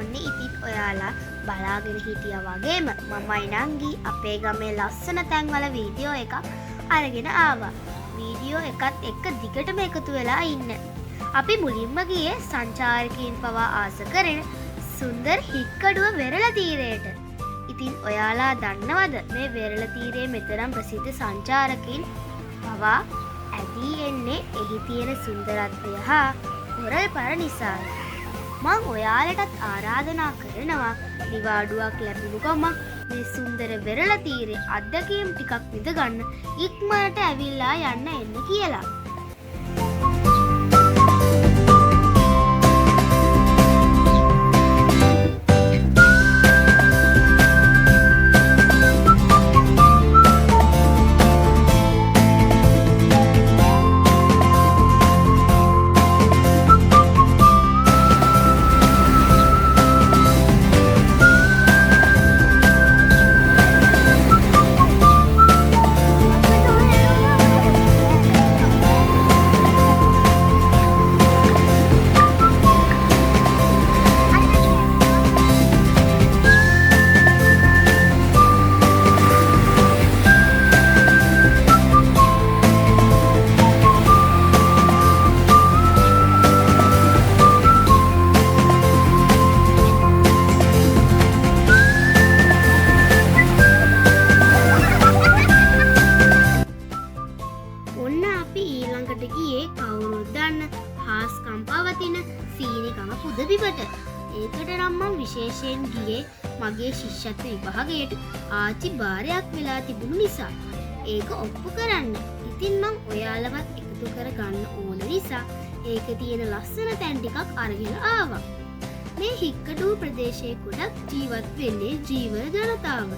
ඔන්න ඉතින් ඔයාලා බලාගෙන හිටියා වගේම මමයි නංගි අපේ ගමේ ලස්සන තැන්වල වීඩියෝ එකක් අරගෙන ආවා. වීඩියෝ එකත් එක්ක දිගටම එකතු වෙලා ඉන්න. අපි මුලින්ම ගියේ සංචාරකයන් පවා ආස කරන සුන්දර හික්කඩුව වෙරළ තීරයට. ඉතින් ඔයාලා දන්නවද මේ වෙරළ තීරයේ මෙතරම් ප්‍රසිද්ධ සංචාරකයන් පවා ඇදී එන්නේ එහි තියෙන සුන්දරත්වය හා කොරල් පර නිසායි. මං ඔයාලටත් ආරාධනා කරනවා නිවාඩුවක් ලැබුණු ගමන් මේ සුන්දර වෙරළ තීරයේ අත්දැකීම් ටිකක් විඳගන්න ඉක්මනට ඇවිල්ලා යන්න එන්න කියලා. ඒකට නම් මම විශේෂයෙන් ගියේ මගේ ශිෂ්‍යත්ව විභාගයට ආච්චි බාරයක් වෙලා තිබුණු නිසා. ඒක ඔප්පු කරන්න. ඉතින් මං ඔයාලවත් එකතු කරගන්න ඕන නිසා ඒකේ තියෙන ලස්සන තැන් ටිකක් අරගෙන ආවා. මේ හික්කඩුව ප්‍රදේශයේ ගොඩක් ජීවත් වෙන්නේ ජීවන ජනතාව.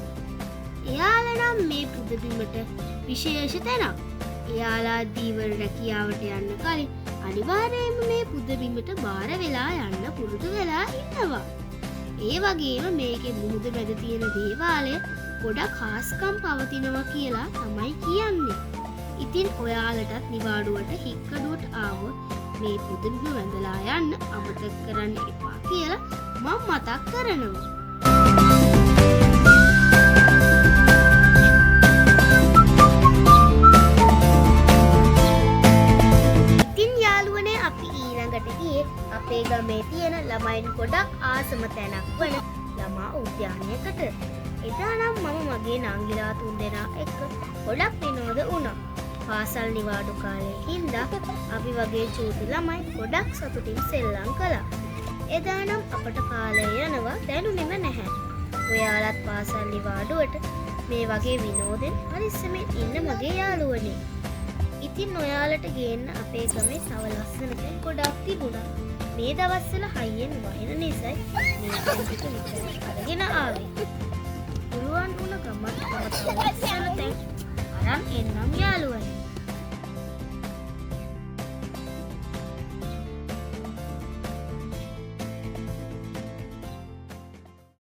එයාලා නම් මේ පුදබිමට විශේෂ තැනක්. එයාලා දීවර රැකියාවට යන්න කලින් අනිවාර්යයෙන්ම මේ පුදබිමට බාර වෙලා යන්න පුරුදු වෙලා ඉන්නවා. ඒ වගේම මේකේ මුහුද මැද තියෙන දේවාලය ගොඩක් ખાස්කම් පවතිනවා කියලා තමයි කියන්නේ. ඉතින් ඔයාලටත් නිවාඩුවට හික්කඩුවට ආවොත් මේ පුදබිම වැඳලා යන්න අමතක කරන්න එපා කියලා මම මතක් කරනවා. අපේ ගමේ තියෙන ළමයින් ගොඩක් ආසම තැනක් වන ළමා උද්‍යානයකට. එදා නම් මම මගේ නංගිලා තුන්දෙනා එක්ක ගොඩක් විනෝද වුණා. පාසල් නිවාඩු කාලේ හින්දා අපි වගේ චූටි ළමයි ගොඩක් සතුටින් සෙල්ලම් කළා. එදා නම් අපට කාලය යනවා දැනුනේම නැහැ. ඔයාලත් පාසල් නිවාඩුවට මේ වගේ විනෝදෙන් පරිස්සමෙන් ඉන්න මගේ යාළුවනේ. ඉතින් ඔයාලට ගේන්න අපේ ගමේ තව ලස්සන තැන් ගොඩක් තිබුණා. මේ දවස්වල හයියෙන් වහින නිසායි මේ ටික විතර අරගෙන ආවේ. පුළුවන් වුණ ගමන් තව ලස්සන තැන් අරන් එන්නම් යාළුවනේ.